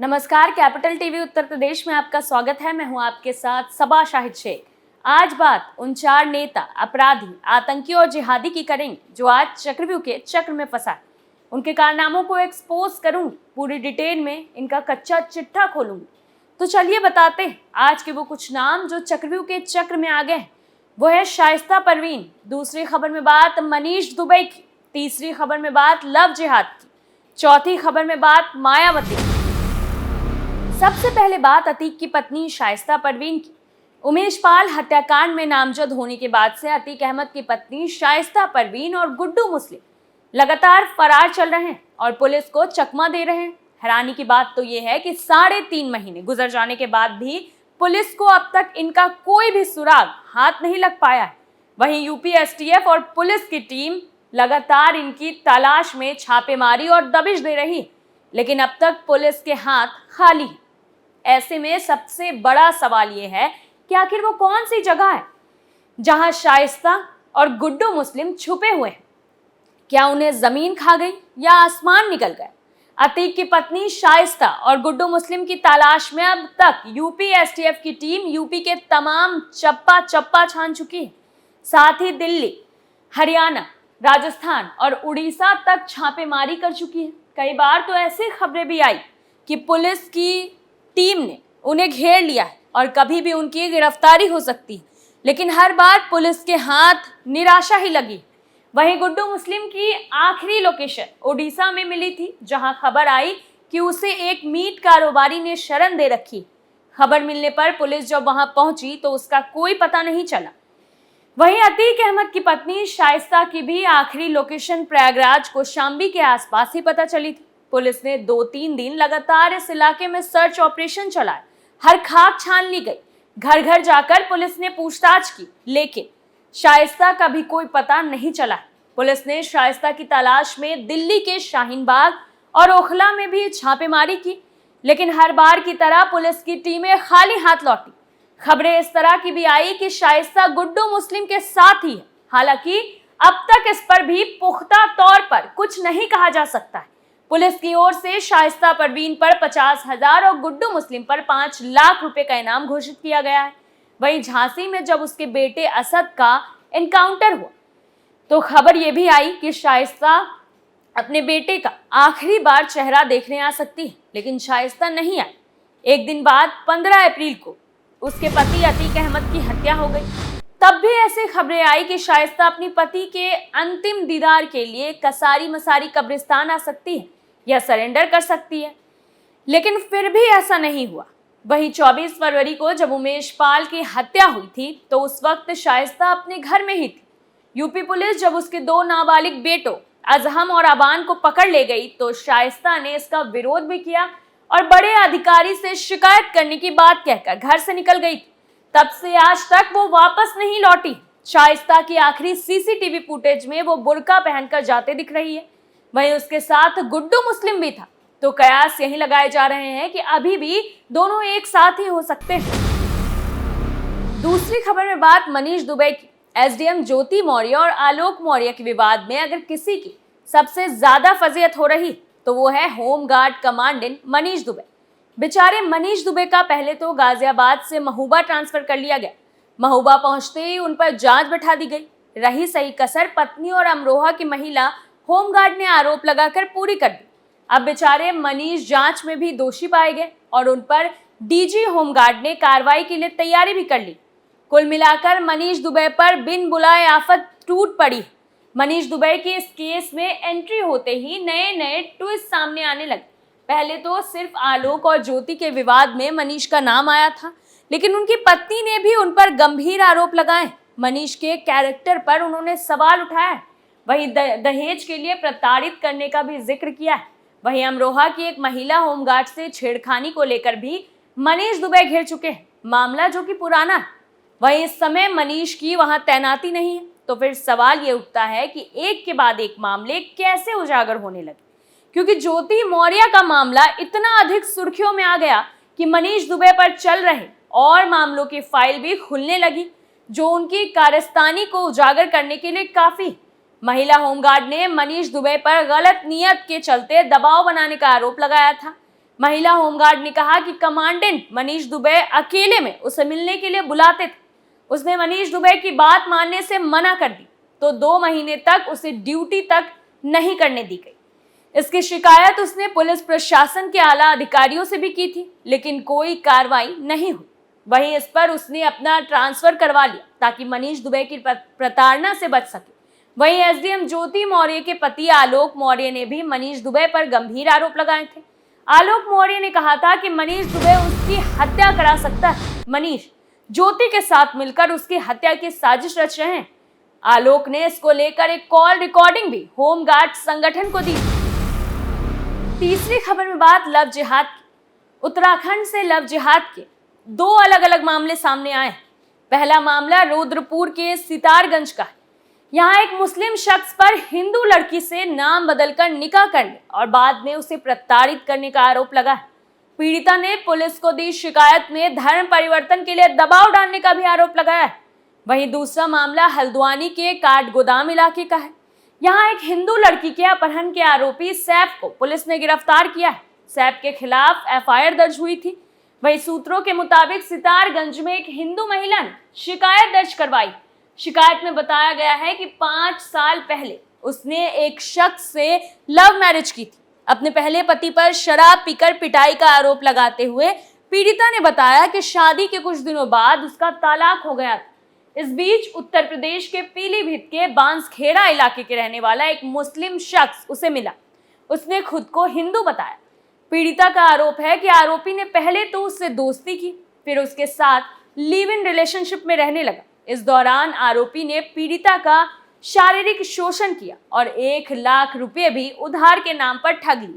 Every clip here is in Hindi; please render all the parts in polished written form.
नमस्कार, कैपिटल टीवी उत्तर प्रदेश में आपका स्वागत है। मैं हूं आपके साथ सबा शाहिद शेख। आज बात उन 4 नेता, अपराधी, आतंकी और जिहादी की करेंगे जो आज चक्रव्यूह के चक्र में फंसा है। उनके कारनामों को एक्सपोज करूंगी, पूरी डिटेल में इनका कच्चा चिट्ठा खोलूंगी। तो चलिए बताते हैं आज के वो कुछ नाम जो चक्रव्यूह के चक्र में आ गए। वो है शाइस्ता परवीन, दूसरी खबर में बात मनीष दुबे की, तीसरी खबर में बात लव जिहाद की, चौथी खबर में बात मायावती की। सबसे पहले बात अतीक की पत्नी शाइस्ता परवीन की। उमेश पाल हत्याकांड में नामजद होने के बाद से अतीक अहमद की पत्नी शाइस्ता परवीन और गुड्डू मुस्लिम लगातार फरार चल रहे हैं और पुलिस को चकमा दे रहे हैं। हैरानी की बात तो यह है कि 3.5 महीने गुजर जाने के बाद भी पुलिस को अब तक इनका कोई भी सुराग हाथ नहीं लग पाया है। वहीं यूपी एसटीएफ और पुलिस की टीम लगातार इनकी तलाश में छापेमारी और दबिश दे रही, लेकिन अब तक पुलिस के हाथ खाली है। ऐसे में सबसे बड़ा सवाल यह है कि आखिर वो कौन सी जगह है जहां शाइस्ता और गुड्डू मुस्लिम छुपे हुए हैं। क्या उन्हें जमीन खा गई या आसमान निकल गए? अतीक की पत्नी शाइस्ता और गुड्डू मुस्लिम की तलाश में अब तक यूपी एसटीएफ की टीम यूपी के तमाम चप्पा चप्पा छान चुकी है। साथ ही दिल्ली, हरियाणा, राजस्थान और उड़ीसा तक छापेमारी कर चुकी है। कई बार तो ऐसी खबरें भी आई कि पुलिस की टीम ने उन्हें घेर लिया है और कभी भी उनकी गिरफ्तारी हो सकती है, लेकिन हर बार पुलिस के हाथ निराशा ही लगी। वहीं गुड्डू मुस्लिम की आखिरी लोकेशन ओडिशा में मिली थी, जहां खबर आई कि उसे एक मीट कारोबारी ने शरण दे रखी। खबर मिलने पर पुलिस जब वहां पहुंची तो उसका कोई पता नहीं चला। वहीं अतीक अहमद की पत्नी शाइस्ता की भी आखिरी लोकेशन प्रयागराज कौशाम्बी के आसपास ही पता चली थी। पुलिस ने 2-3 दिन लगातार इस इलाके में सर्च ऑपरेशन चलाया। हर खाक छान ली गई, घर घर जाकर पुलिस ने पूछताछ की, लेकिन शाइस्ता का भी कोई पता नहीं चला। पुलिस ने शाइस्ता की तलाश में दिल्ली के शाहीन बाग और ओखला में भी छापेमारी की, लेकिन हर बार की तरह पुलिस की टीमें खाली हाथ लौटी। खबरें इस तरह की भी आई कि शाइस्ता गुड्डू मुस्लिम के साथ ही है। हालांकि अब तक इस पर भी पुख्ता तौर पर कुछ नहीं कहा जा सकता है। पुलिस की ओर से शाइस्ता परवीन पर 50,000 और गुड्डू मुस्लिम पर 5 लाख रुपए का इनाम घोषित किया गया है। वहीं झांसी में जब उसके बेटे असद का एनकाउंटर हुआ तो खबर यह भी आई कि शाइस्ता अपने बेटे का आखिरी बार चेहरा देखने आ सकती है, लेकिन शाइस्ता नहीं आई। एक दिन बाद 15 अप्रैल को उसके पति अतीक अहमद की हत्या हो गई। तब भी ऐसी खबरें आई कि शाइस्ता अपनी पति के अंतिम दीदार के लिए कसारी मसारी कब्रिस्तान आ सकती है या सरेंडर कर सकती है, लेकिन फिर भी ऐसा नहीं हुआ। वहीं 24 फरवरी को जब उमेश पाल की हत्या हुई थी तो उस वक्त शाइस्ता अपने घर में ही थी। यूपी पुलिस जब उसके 2 नाबालिग बेटों अजहम और अबान को पकड़ ले गई तो शाइस्ता ने इसका विरोध भी किया और बड़े अधिकारी से शिकायत करने की बात कहकर घर से निकल गई। तब से आज तक वो वापस नहीं लौटी। शाइस्ता की आखिरी सीसीटीवी फुटेज में वो बुर्का पहनकर जाते दिख रही है। वहीं उसके साथ गुड्डू मुस्लिम भी था, तो कयास यही लगाए जा रहे हैं कि अभी भी दोनों एक साथ ही हो सकते हैं। दूसरी खबर में बात मनीष दुबे की। एसडीएम ज्योति मौर्य और आलोक मौर्य के विवाद में अगर किसी की सबसे ज्यादा फजीहत हो रही तो वो है होमगार्ड कमांडेंट मनीष दुबे। बेचारे मनीष दुबे का पहले तो गाजियाबाद से महोबा ट्रांसफर कर लिया गया। महोबा पहुंचते ही उन पर जांच बैठा दी गई। रही सही कसर पत्नी और अमरोहा की महिला होमगार्ड ने आरोप लगाकर पूरी कर दी। अब बेचारे मनीष जांच में भी दोषी पाए गए और उन पर डीजी होमगार्ड ने कार्रवाई के लिए तैयारी भी कर ली। कुल मिलाकर मनीष दुबे पर बिन बुलाए आफत टूट पड़ी। मनीष दुबे की इस केस में एंट्री होते ही नए नए ट्विस्ट सामने आने लगे। पहले तो सिर्फ आलोक और ज्योति के विवाद में मनीष का नाम आया था, लेकिन उनकी पत्नी ने भी उन पर गंभीर आरोप लगाए। मनीष के कैरेक्टर पर उन्होंने सवाल उठाया। वहीं दहेज के लिए प्रताड़ित करने का भी जिक्र किया है। वहीं अमरोहा की एक महिला होमगार्ड से छेड़खानी को लेकर भी मनीष दुबे घिर चुके हैं, मामला जो कि पुराना है। वहीं इस समय मनीष की वहां तैनाती नहीं है, तो फिर सवाल ये उठता है कि एक के बाद एक मामले कैसे उजागर होने लगे, क्योंकि ज्योति मौर्य का मामला इतना अधिक सुर्खियों में आ गया कि मनीष दुबे पर चल रहे और मामलों की फाइल भी खुलने लगी, जो उनकी कारस्तानी को उजागर करने के लिए काफी। महिला होमगार्ड ने मनीष दुबे पर गलत नियत के चलते दबाव बनाने का आरोप लगाया था। महिला होमगार्ड ने कहा कि कमांडेंट मनीष दुबे अकेले में उसे मिलने के लिए बुलाते थे। उसने मनीष दुबे की बात मानने से मना कर दी तो 2 महीने तक उसे ड्यूटी तक नहीं करने दी गई। इसकी शिकायत उसने पुलिस प्रशासन के आला अधिकारियों से भी की थी, लेकिन कोई कार्रवाई नहीं हुई। वहीं इस पर उसने अपना ट्रांसफर करवा लिया ताकि मनीष दुबे की प्रताड़ना से बच सके। वहीं एसडीएम ज्योति मौर्य के पति आलोक मौर्य ने भी मनीष दुबे पर गंभीर आरोप लगाए थे। आलोक मौर्य ने कहा था कि मनीष दुबे उसकी हत्या करा सकता है। मनीष ज्योति के साथ मिलकर उसकी हत्या की साजिश रच रहे हैं। आलोक ने इसको लेकर एक कॉल रिकॉर्डिंग भी होमगार्ड संगठन को दी। तीसरी खबर में बात लव जिहाद की। उत्तराखंड से लव जिहाद के 2 अलग अलग मामले सामने आए। पहला मामला रुद्रपुर के सितारगंज का है। यहाँ एक मुस्लिम शख्स पर हिंदू लड़की से नाम बदलकर निकाह करने और बाद में उसे प्रताड़ित करने का आरोप लगा है। पीड़िता ने पुलिस को दी शिकायत में धर्म परिवर्तन के लिए दबाव डालने का भी आरोप लगाया है। वहीं दूसरा मामला हल्द्वानी के काठगोदाम इलाके का है। यहाँ एक हिंदू लड़की के अपहरण के आरोपी सैफ को पुलिस ने गिरफ्तार किया है। सैफ के खिलाफ एफआईआर दर्ज हुई थी। वहीं सूत्रों के मुताबिक सितारगंज में एक हिंदू महिला ने शिकायत दर्ज करवाई। शिकायत में बताया गया है कि 5 साल पहले उसने एक शख्स से लव मैरिज की थी। अपने पहले पति पर शराब पीकर पिटाई का आरोप लगाते हुए पीड़िता ने बताया कि शादी के कुछ दिनों बाद उसका तलाक हो गया था। इस बीच उत्तर प्रदेश के पीलीभीत के बांसखेड़ा इलाके के रहने वाला एक मुस्लिम शख्स उसे मिला। उसने खुद को हिंदू बताया। पीड़िता का आरोप है कि आरोपी ने पहले तो उससे दोस्ती की, फिर उसके साथ लिव इन रिलेशनशिप में रहने लगा। इस दौरान आरोपी ने पीड़िता का शारीरिक शोषण किया और 1 लाख रुपए भी उधार के नाम पर ठग ली।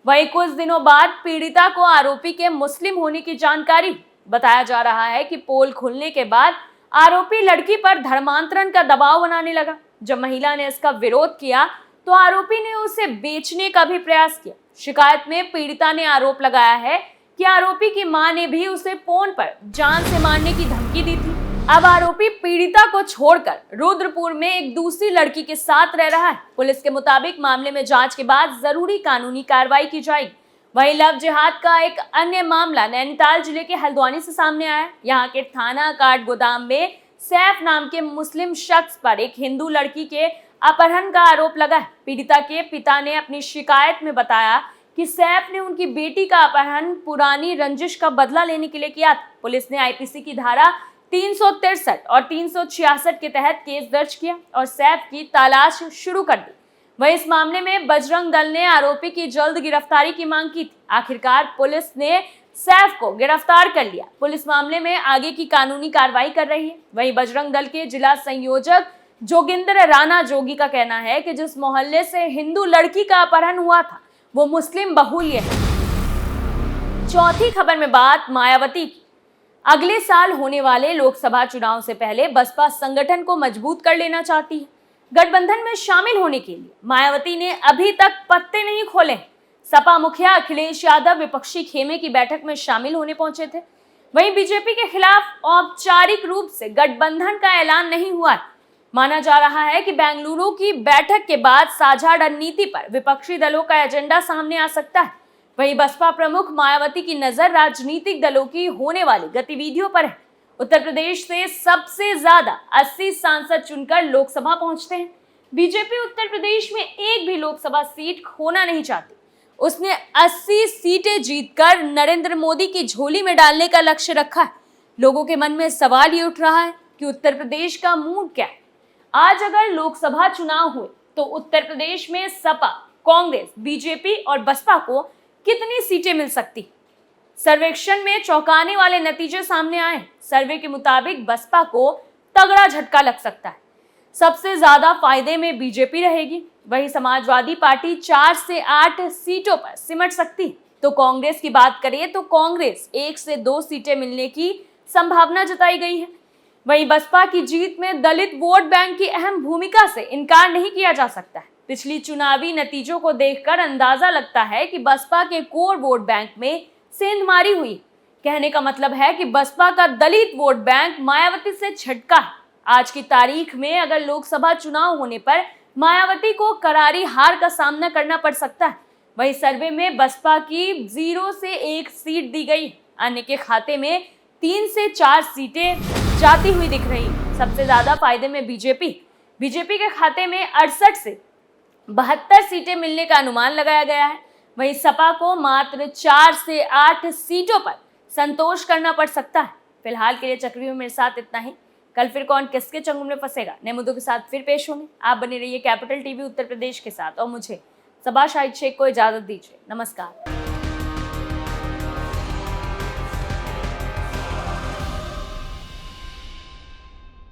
वहीं कुछ दिनों बाद पीड़िता को आरोपी के मुस्लिम होने की जानकारी हुई। बताया जा रहा है कि पोल खुलने के बाद आरोपी लड़की पर धर्मांतरण का दबाव बनाने लगा। जब महिला ने इसका विरोध किया तो आरोपी ने उसे बेचने का भी प्रयास किया। शिकायत में पीड़िता ने आरोप लगाया है कि आरोपी की मां ने भी उसे फोन पर जान से मारने की धमकी दी थी। अब आरोपी पीड़िता को छोड़कर रुद्रपुर में एक दूसरी लड़की के साथ रह रहा है। पुलिस के मुताबिक मामले में जांच के बाद जरूरी कानूनी कार्रवाई की जाएगी। वहीं लव जिहाद का एक अन्य मामला नैनीताल जिले के हल्द्वानी से सामने आया। यहाँ के थाना काठगोदाम में सैफ नाम के मुस्लिम शख्स पर एक हिंदू लड़की के अपहरण का आरोप लगा है। पीड़िता के पिता ने अपनी शिकायत में बताया कि सैफ ने उनकी बेटी का अपहरण पुरानी रंजिश का बदला लेने के लिए किया था। पुलिस ने आईपीसी की धारा 363 और 366 के तहत केस दर्ज किया और सैफ की तलाश शुरू कर दी। वहीं इस मामले में बजरंग दल ने आरोपी की जल्द गिरफ्तारी की मांग की थी। आखिरकार पुलिस ने सैफ को गिरफ्तार कर लिया। पुलिस मामले में आगे की कानूनी कार्रवाई कर रही है। वहीं बजरंग दल के जिला संयोजक जोगिंदर राणा जोगी का कहना है कि जिस मोहल्ले से हिंदू लड़की का अपहरण हुआ था वो मुस्लिम बहुल्य है। चौथी खबर में बात मायावती की। अगले साल होने वाले लोकसभा चुनाव से पहले बसपा संगठन को मजबूत कर लेना चाहती है। गठबंधन में शामिल होने के लिए मायावती ने अभी तक पत्ते नहीं खोले। सपा मुखिया अखिलेश यादव विपक्षी खेमे की बैठक में शामिल होने पहुंचे थे। वहीं बीजेपी के खिलाफ औपचारिक रूप से गठबंधन का ऐलान नहीं हुआ है। माना जा रहा है कि बेंगलुरु की बैठक के बाद साझा रणनीति पर विपक्षी दलों का एजेंडा सामने आ सकता है। वहीं बसपा प्रमुख मायावती की नजर राजनीतिक दलों की होने वाली गतिविधियों पर है। उत्तर प्रदेश से सबसे ज्यादा 80 सांसद चुनकर लोकसभा पहुंचते हैं। बीजेपी उत्तर प्रदेश में एक भी लोकसभा सीट खोना नहीं चाहती। उसने 80 सीटें जीतकर नरेंद्र मोदी की झोली में डालने का लक्ष्य रखा है। लोगों के मन में सवाल ये उठ रहा है कि उत्तर प्रदेश का मूड क्या है। आज अगर लोकसभा चुनाव हुए तो उत्तर प्रदेश में सपा, कांग्रेस, बीजेपी और बसपा को कितनी सीटें मिल सकती? सर्वेक्षण में चौंकाने वाले नतीजे सामने आए। सर्वे के मुताबिक बसपा को तगड़ा झटका लग सकता है। सबसे ज्यादा फायदे में बीजेपी रहेगी। वहीं समाजवादी पार्टी 4 से 8 सीटों पर सिमट सकती। तो कांग्रेस की बात करें तो कांग्रेस 1 से 2 सीटें मिलने की संभावना जताई गई है। वहीं बसपा की जीत में दलित वोट बैंक की अहम भूमिका से इनकार नहीं किया जा सकता है। पिछली चुनावी नतीजों को देखकर अंदाजा लगता है कि बसपा के कोर वोट बैंक में सेंधमारी हुई। कहने का मतलब है कि बसपा का दलित वोट बैंक मायावती से झटका है। आज की तारीख में अगर लोकसभा चुनाव होने पर मायावती को करारी हार का सामना करना पड़ सकता है। वहीं सर्वे में बसपा की 0 से 1 सीट दी गई, अन्य के खाते में 3 से 4 सीटें जाती हुई दिख रही। सबसे ज्यादा फायदे में बीजेपी के खाते में 68 से 72 सीटें मिलने का अनुमान लगाया गया है। वहीं सपा को मात्र 4 से 8 सीटों पर संतोष करना पड़ सकता है। फिलहाल के लिए चक्रव्यूह में मेरे साथ इतना ही। कल फिर कौन किसके चंगुल में फंसेगा, नए मुद्दों के साथ फिर पेश होंगे। आप बने रहिए कैपिटल टीवी उत्तर प्रदेश के साथ और मुझे सबा शाहिद शेख को इजाजत दीजिए। नमस्कार।